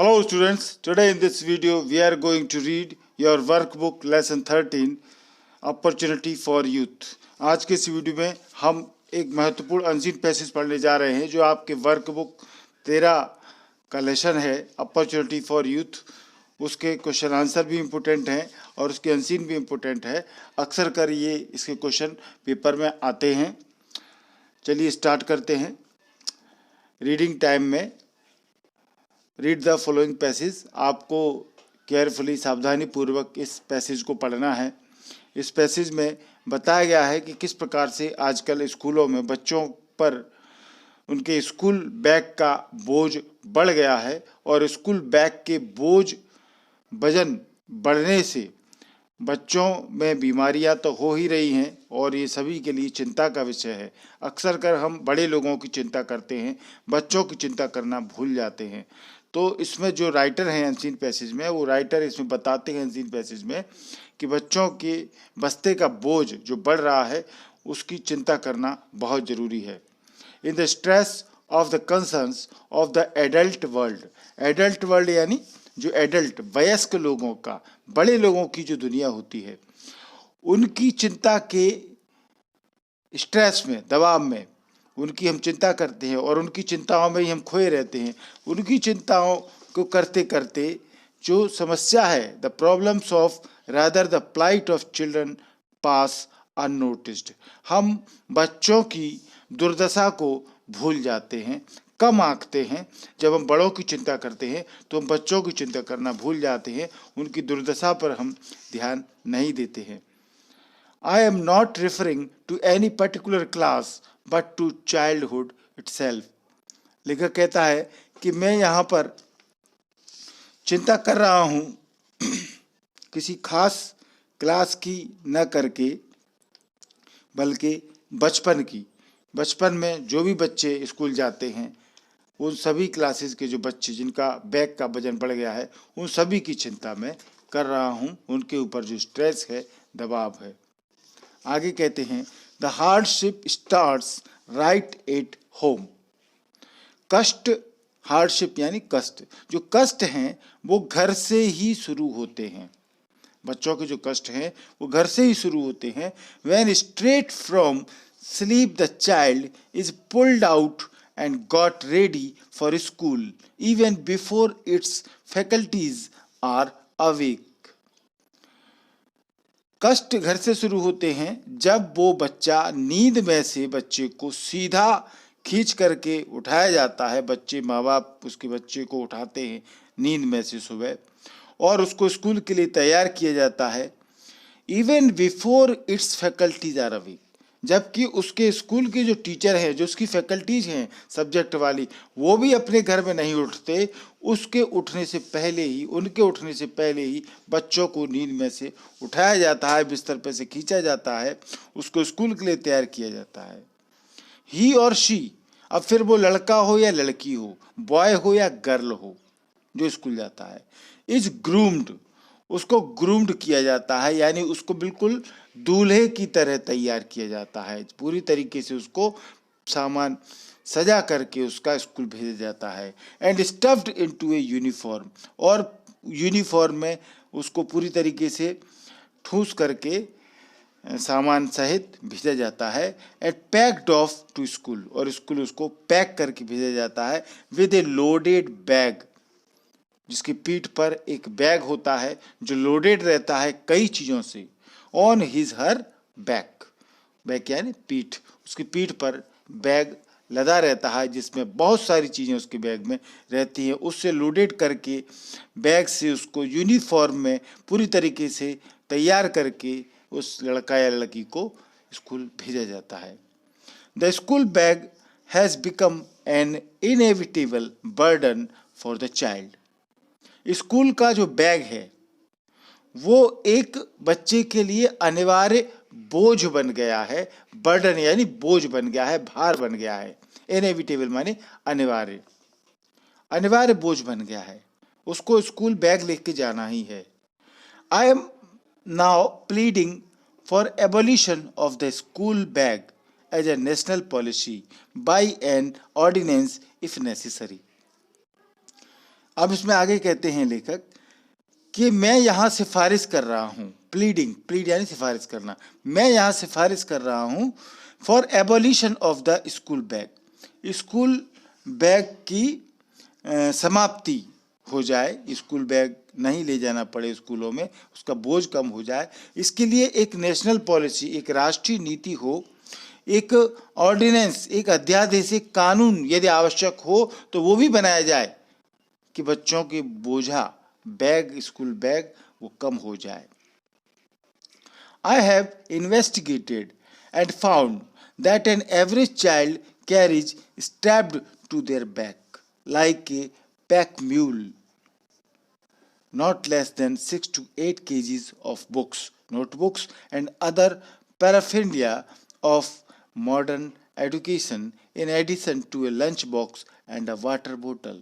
Hello students, today in this video we are going to read your workbook lesson 13 opportunity for youth। आज के इस video में हम एक महत्वपूर्ण अनसीन पैसेज पढ़ने जा रहे हैं जो आपके वर्कबुक 13 का लेसन है अपॉर्चुनिटी फॉर यूथ। उसके क्वेश्चन आंसर भी इम्पोर्टेंट हैं और उसके अनसीन भी इम्पोर्टेंट है। अक्सर कर ये इसके क्वेश्चन पेपर में आते हैं। चलिए स्टार्ट करते हैं। रीडिंग टाइम में रीड द फॉलोइंग पैसेज। आपको केयरफुली सावधानी पूर्वक इस पैसेज को पढ़ना है। इस पैसेज में बताया गया है कि किस प्रकार से आजकल स्कूलों में बच्चों पर उनके स्कूल बैग का बोझ बढ़ गया है और स्कूल बैग के बोझ वजन बढ़ने से बच्चों में बीमारियां तो हो ही रही हैं और ये सभी के लिए चिंता का विषय है। अक्सर कर हम बड़े लोगों की चिंता करते हैं, बच्चों की चिंता करना भूल जाते हैं। तो इसमें जो राइटर हैं अनसीन पैसेज में, वो राइटर इसमें बताते हैं अनसीन पैसेज में कि बच्चों के बस्ते का बोझ जो बढ़ रहा है उसकी चिंता करना बहुत ज़रूरी है। In the stress of the concerns of the adult world, adult world यानी जो एडल्ट वयस्क लोगों का, बड़े लोगों की जो दुनिया होती है, उनकी चिंता के स्ट्रेस में, दबाव में उनकी हम चिंता करते हैं और उनकी चिंताओं में ही हम खोए रहते हैं। उनकी चिंताओं को करते करते जो समस्या है, the problems of rather the plight of children pass unnoticed, हम बच्चों की दुर्दशा को भूल जाते हैं, कम आंकते हैं। जब हम बड़ों की चिंता करते हैं तो हम बच्चों की चिंता करना भूल जाते हैं, उनकी दुर्दशा पर हम ध्यान नहीं देते हैं। I am not referring to any particular class but to childhood itself। लेखक कहता है कि मैं यहाँ पर चिंता कर रहा हूँ किसी खास क्लास की न करके, बल्कि बचपन की। बचपन में जो भी बच्चे स्कूल जाते हैं, उन सभी क्लासेस के जो बच्चे जिनका बैग का वजन बढ़ गया है, उन सभी की चिंता मैं कर रहा हूँ। उनके ऊपर जो स्ट्रेस है, दबाव है। आगे कहते हैं the hardship starts right at home. कष्ट, हार्डशिप यानी कष्ट, जो कष्ट हैं वो घर से ही शुरू होते हैं। बच्चों के जो कष्ट हैं वो घर से ही शुरू होते हैं। When straight from sleep the child is pulled out and got ready for school even before its faculties are awake. कष्ट घर से शुरू होते हैं जब वो बच्चा नींद में से बच्चे को सीधा खींच करके उठाया जाता है। बच्चे, माँ बाप उसके बच्चे को उठाते हैं नींद में से सुबह और उसको स्कूल के लिए तैयार किया जाता है। Even before its faculties are awake, जबकि उसके स्कूल के जो टीचर हैं, जो उसकी फैकल्टीज हैं सब्जेक्ट वाली, वो भी अपने घर में नहीं उठते। उसके उठने से पहले ही, उनके उठने से पहले ही बच्चों को नींद में से उठाया जाता है, बिस्तर पे से खींचा जाता है, उसको स्कूल के लिए तैयार किया जाता है। ही और शी, अब फिर वो लड़का हो या लड़की हो, बॉय हो या गर्ल हो, जो स्कूल जाता है, इज ग्रूम्ड, उसको ग्रूम्ड किया जाता है, यानी उसको बिल्कुल दूल्हे की तरह तैयार किया जाता है। पूरी तरीके से उसको सामान सजा करके उसका स्कूल भेजा जाता है। And stuffed into a uniform, और यूनिफॉर्म में उसको पूरी तरीके से ठूस करके सामान सहित भेजा जाता है। And packed off to school, और स्कूल उसको पैक करके भेजा जाता है। विद ए लोडेड बैग, जिसकी पीठ पर एक बैग होता है जो लोडेड रहता है कई चीज़ों से। On his her back, back यानी पीठ, उसकी पीठ पर बैग लदा रहता है जिसमें बहुत सारी चीज़ें उसके बैग में रहती हैं। उससे लोडेड करके बैग से उसको यूनिफॉर्म में पूरी तरीके से तैयार करके उस लड़का या लड़की को स्कूल भेजा जाता है। The school bag has become an inevitable burden for the child. School का जो बैग है वो एक बच्चे के लिए अनिवार्य बोझ बन गया है। बर्डन यानी बोझ बन गया है, भार बन गया है। इनएविटेबल माने अनिवार्य, अनिवार्य बोझ बन गया है, उसको स्कूल बैग लेके जाना ही है। I am now pleading for abolition of the school bag as a national policy by an ordinance if necessary. अब इसमें आगे कहते हैं लेखक कि मैं यहाँ सिफारिश कर रहा हूँ, प्लीड यानी सिफारिश करना, मैं यहाँ सिफारिश कर रहा हूँ for abolition of the school bag, school bag की समाप्ति हो जाए, स्कूल बैग नहीं ले जाना पड़े स्कूलों में, उसका बोझ कम हो जाए, इसके लिए एक नेशनल पॉलिसी, एक राष्ट्रीय नीति हो, एक ऑर्डिनेंस, एक अध्यादेश, एक कानून यदि आवश्यक हो तो वो भी बनाया जाए कि बच्चों के बोझा बैग, स्कूल बैग वो कम हो जाए। I have investigated and found that an average child carries strapped to their back like a pack mule not less than 6 to 8 kgs of books, notebooks and other paraphernalia of modern education in addition to a lunch box and a water bottle.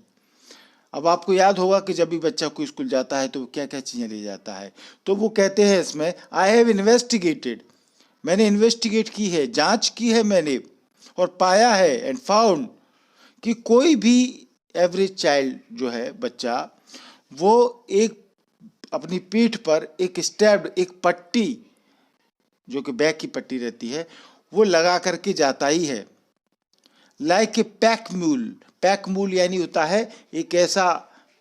अब आपको याद होगा कि जब भी बच्चा कोई school जाता है तो वो क्या क्या चीज़ें ले जाता है। तो वो कहते हैं इसमें आई हैव इन्वेस्टिगेटेड, मैंने इन्वेस्टिगेट की है, जांच की है मैंने और पाया है एंड फाउंड कि कोई भी एवरेज चाइल्ड जो है बच्चा, वो एक अपनी पीठ पर एक स्टैब्ड, एक पट्टी जो कि बैग की पट्टी रहती है वो लगा करके जाता ही है। Like a pack mule, pack मूल यानी होता है एक ऐसा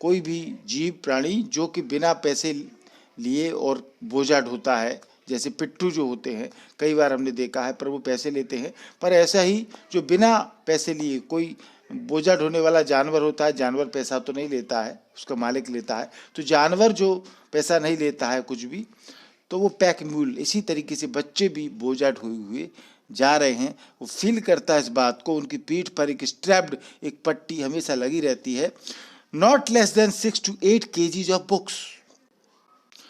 कोई भी जीव प्राणी जो कि बिना पैसे लिए और बोझा ढोता है, जैसे पिट्ठू जो होते हैं कई बार हमने देखा है, पर वो पैसे लेते हैं, पर ऐसा ही जो बिना पैसे लिए कोई बोझा ढोने वाला जानवर होता है, जानवर पैसा तो नहीं लेता है, उसका मालिक लेता है, तो जानवर जो पैसा नहीं लेता है कुछ भी, तो वो पैक म्यूल। इसी तरीके से बच्चे भी बोझा ढोए हुए जा रहे हैं, वो फील करता है इस बात को, उनकी पीठ पर एक स्ट्रैप्ड, एक पट्टी हमेशा लगी रहती है। Not less than 6 to 8 kgs of books,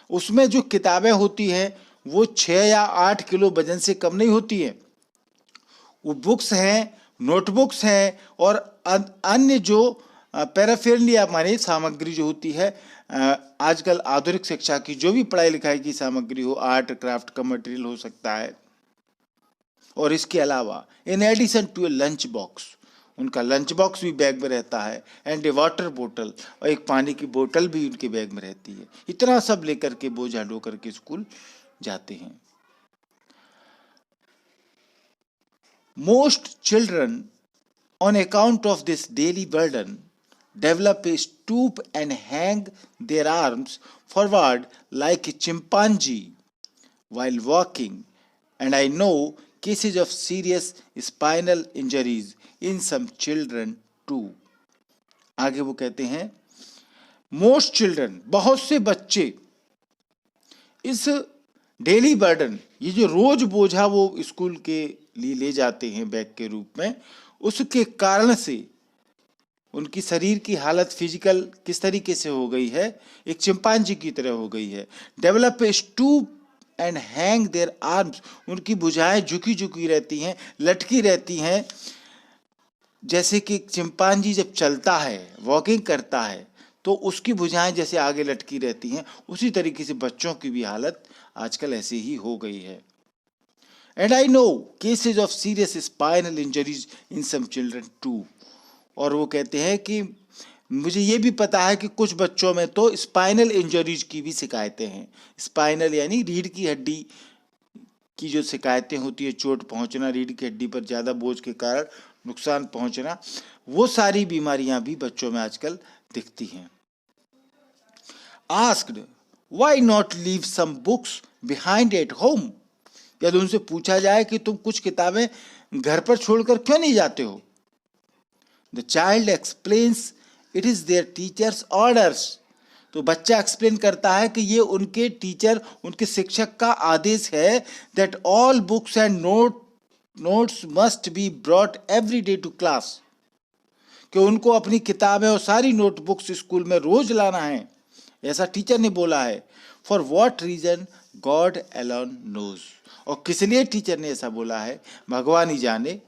उसमें जो किताबें होती हैं वो 6 या 8 किलो वजन से कम नहीं होती हैं। वो बुक्स हैं, नोटबुक्स हैं और अन्य जो पैराफेरलिया माने सामग्री जो होती है, आजकल आधुनिक शिक्षा की जो भी पढ़ाई लिखाई की सामग्री हो, आर्ट क्राफ्ट का मटेरियल हो सकता है। और इसके अलावा in addition to a lunch box, उनका लंच बॉक्स भी बैग में रहता है, एंड ए वाटर बोतल, और एक पानी की बोतल भी उनके बैग में रहती है। इतना सब लेकर के बोझा ढो करके स्कूल जाते हैं। Most children on account of this daily burden develop a stoop and hang their arms forward like a chimpanzee while walking, and I know cases of serious spinal injuries in some children too. आगे वो कहते हैं most children, बहुत से बच्चे इस daily burden, ये जो रोज बोझा वो स्कूल के लिए ले जाते हैं बैग के रूप में, उसके कारण से उनकी शरीर की हालत फिजिकल किस तरीके से हो गई है, एक चिंपांजी की तरह हो गई है। Develop a stoop and hang there arms, उनकी भुजाएं झुकी झुकी रहती हैं, लटकी रहती हैं, जैसे कि चिंपांजी जब चलता है, वॉकिंग करता है, तो उसकी भुजाएं जैसे आगे लटकी रहती हैं, उसी तरीके से बच्चों की भी हालत आजकल ऐसे ही हो गई है। And I know cases of serious spinal injuries in some children too, और वो कहते हैं कि मुझे ये भी पता है कि कुछ बच्चों में तो स्पाइनल इंजरीज की भी शिकायतें हैं। स्पाइनल यानी रीढ़ की हड्डी की जो शिकायतें होती है, चोट पहुंचना, रीढ़ की हड्डी पर ज़्यादा बोझ के कारण नुकसान पहुंचना, वो सारी बीमारियां भी बच्चों में आजकल दिखती हैं। Asked why not leave some books behind at home, यदि उनसे पूछा जाए कि तुम कुछ किताबें घर पर छोड़कर क्यों नहीं जाते हो, The child explains it is their teacher's orders, तो बच्चा एक्सप्लेन करता है कि ये उनके टीचर, उनके शिक्षक का आदेश है, that all books and notes must be brought every day to class, कि उनको अपनी किताबें और सारी नोटबुक्स स्कूल में रोज लाना है, ऐसा टीचर ने बोला है। For what reason God alone knows, और किस लिए टीचर ने ऐसा बोला है भगवान ही जाने,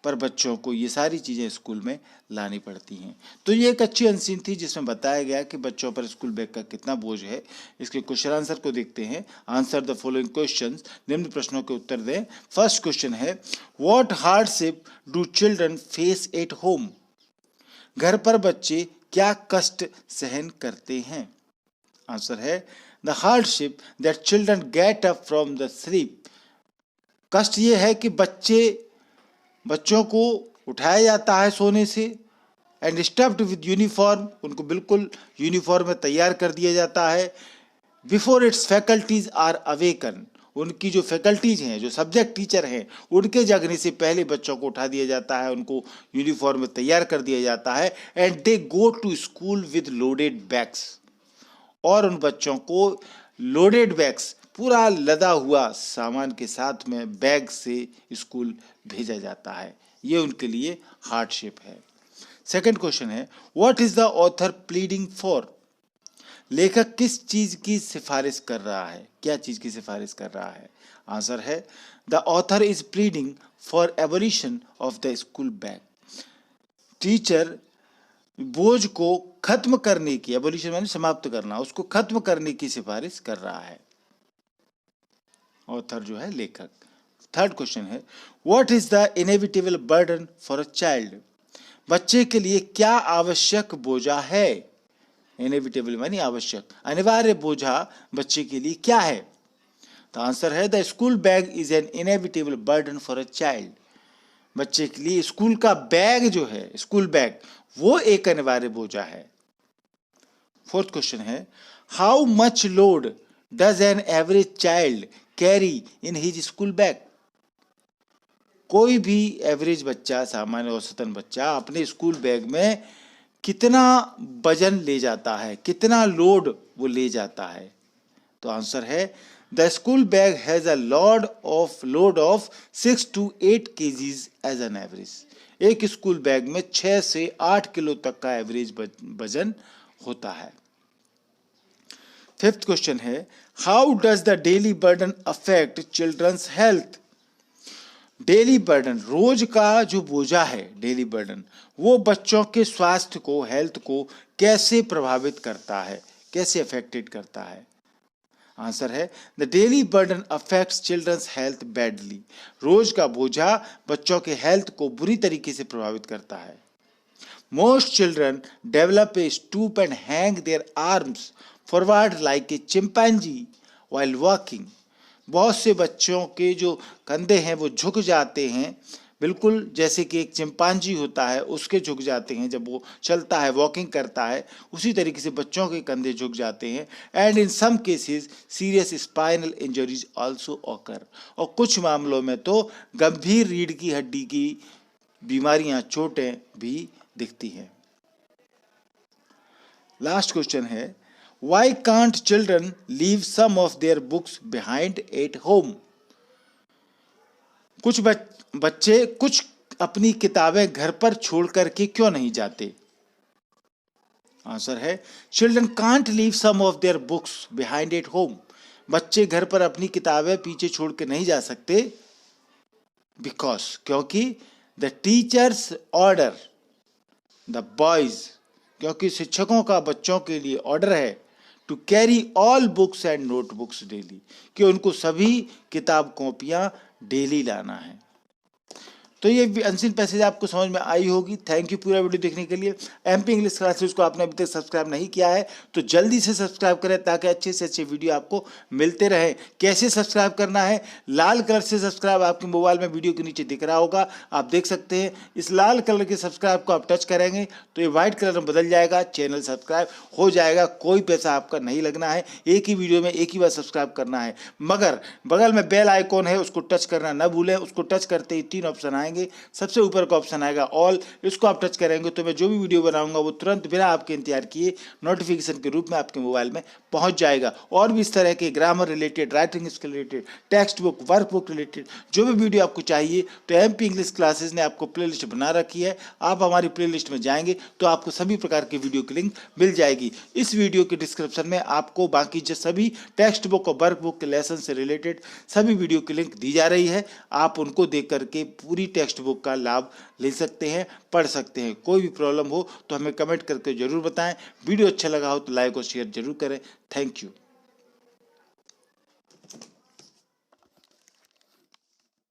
पर बच्चों को ये सारी चीज़ें स्कूल में लानी पड़ती हैं। तो ये एक अच्छी अनसीन थी जिसमें बताया गया कि बच्चों पर स्कूल बैग का कितना बोझ है। इसके क्वेश्चन आंसर को देखते हैं। आंसर द फॉलोइंग क्वेश्चंस, निम्न प्रश्नों के उत्तर दें। फर्स्ट क्वेश्चन है what hardship do children face at home, घर पर बच्चे क्या कष्ट सहन करते हैं? आंसर है the hardship that children get up from the sleep. कष्ट ये है कि बच्चों को उठाया जाता है सोने से, एंड स्टफ्ड विद यूनिफॉर्म, उनको बिल्कुल यूनिफॉर्म में तैयार कर दिया जाता है। Before its faculties are awaken, उनकी जो फैकल्टीज हैं, जो सब्जेक्ट टीचर हैं, उनके जगने से पहले बच्चों को उठा दिया जाता है, उनको यूनिफॉर्म में तैयार कर दिया जाता है। And they go to school with loaded bags, और उन बच्चों को लोडेड बैग्स, पूरा लदा हुआ सामान के साथ में बैग से स्कूल भेजा जाता है। ये उनके लिए हार्डशिप है। सेकंड क्वेश्चन है, what is the author pleading for? लेखक किस चीज की सिफारिश कर रहा है? क्या चीज की सिफारिश कर रहा है? आंसर है the author is pleading for abolition of the school bag. Teacher बोझ को खत्म करने की, एबोलिशन माने समाप्त करना, उसको खत्म करने की सिफारिश कर रहा है ऑथर जो है लेखक। थर्ड क्वेश्चन है, what is the inevitable burden for a child? बच्चे के लिए क्या आवश्यक बोझा है? इनएविटेबल मानी आवश्यक, अनिवार्य बोझा बच्चे के लिए क्या है? तो आंसर है the school bag is an inevitable burden for a child. बच्चे के लिए स्कूल का बैग जो है, स्कूल बैग, वो एक अनिवार्य बोझा है। फोर्थ क्वेश्चन है, how much load does an average child carry in his school bag? कोई भी एवरेज बच्चा, सामान्य औसतन बच्चा अपने स्कूल बैग में कितना वजन ले जाता है, कितना लोड वो ले जाता है? तो आंसर है the school bag has a load of 6 to 8 kgs as an average. एक स्कूल बैग में 6 से 8 किलो तक का एवरेज वजन होता है। फिफ्थ क्वेश्चन है, how does the daily burden affect children's health? Daily burden, रोज का जो बोझा है, डेली बर्डन, वो बच्चों के स्वास्थ्य को, हेल्थ को कैसे प्रभावित करता है, कैसे अफेक्टेड करता है? आंसर है the daily burden affects children's health badly. रोज का बोझा बच्चों के हेल्थ को बुरी तरीके से प्रभावित करता है। Most children develop a stoop and hang there arms forward like a chimpanzee while walking. बहुत से बच्चों के जो कंधे हैं वो झुक जाते हैं, बिल्कुल जैसे कि एक चिंपांजी होता है उसके झुक जाते हैं जब वो चलता है, वॉकिंग करता है, उसी तरीके से बच्चों के कंधे झुक जाते हैं। And in some cases serious spinal injuries also occur, और कुछ मामलों में तो गंभीर रीढ़ की हड्डी की बीमारियां, चोटें भी दिखती हैं। लास्ट क्वेश्चन है, Why can't children leave some of their books behind at home? कुछ बच्चे कुछ अपनी किताबें घर पर छोड़ करके क्यों नहीं जाते? आंसर है children can't leave some of their books behind at home. बच्चे घर पर अपनी किताबें पीछे छोड़ के नहीं जा सकते, बिकॉज, क्योंकि the teachers order the boys, क्योंकि शिक्षकों का बच्चों के लिए ऑर्डर है to carry all books and notebooks daily, कि उनको सभी किताब कॉपियां डेली लाना है। तो ये अनसीन पैसेज आपको समझ में आई होगी। थैंक यू पूरा वीडियो देखने के लिए। एमपी इंग्लिश क्लासेस को आपने अभी तक सब्सक्राइब नहीं किया है तो जल्दी से सब्सक्राइब करें ताकि अच्छे से अच्छे वीडियो आपको मिलते रहे। कैसे सब्सक्राइब करना है? लाल कलर से सब्सक्राइब आपके मोबाइल में वीडियो के नीचे दिख रहा होगा, आप देख सकते हैं। इस लाल कलर के सब्सक्राइब को आप टच करेंगे तो ये व्हाइट कलर में बदल जाएगा, चैनल सब्सक्राइब हो जाएगा। कोई पैसा आपका नहीं लगना है, एक ही वीडियो में एक ही बार सब्सक्राइब करना है। मगर बगल में बेल आइकॉन है, उसको टच करना ना भूलें। उसको टच करते ही 3 ऑप्शन आएंगे। सबसे ऊपर का ऑप्शन आएगा ऑल, इसको आप टच करेंगे तो मैं जो भी वीडियो बनाऊंगा वो तुरंत बिना आपके इंतजार किए नोटिफिकेशन के रूप में आपके मोबाइल में पहुंच जाएगा। और भी इस तरह के grammar related, writing skill related, text book, workbook related जो भी वीडियो आपको चाहिए तो एमपी इंग्लिश क्लासेस ने आपको प्लेलिस्ट बना रखी है। आप हमारी प्लेलिस्ट में जाएंगे तो आपको सभी प्रकार की वीडियो की लिंक मिल जाएगी। इस वीडियो के डिस्क्रिप्शन में आपको बाकी जो सभी टेक्स्ट बुक और वर्कबुक के लेसन से रिलेटेड सभी वीडियो की लिंक दी जा रही है। आप उनको देख करके पूरी टेक्स्ट बुक का लाभ ले सकते हैं, पढ़ सकते हैं। कोई भी प्रॉब्लम हो तो हमें कमेंट करके जरूर बताएं। वीडियो अच्छा लगा हो तो लाइक और शेयर जरूर करें। Thank you.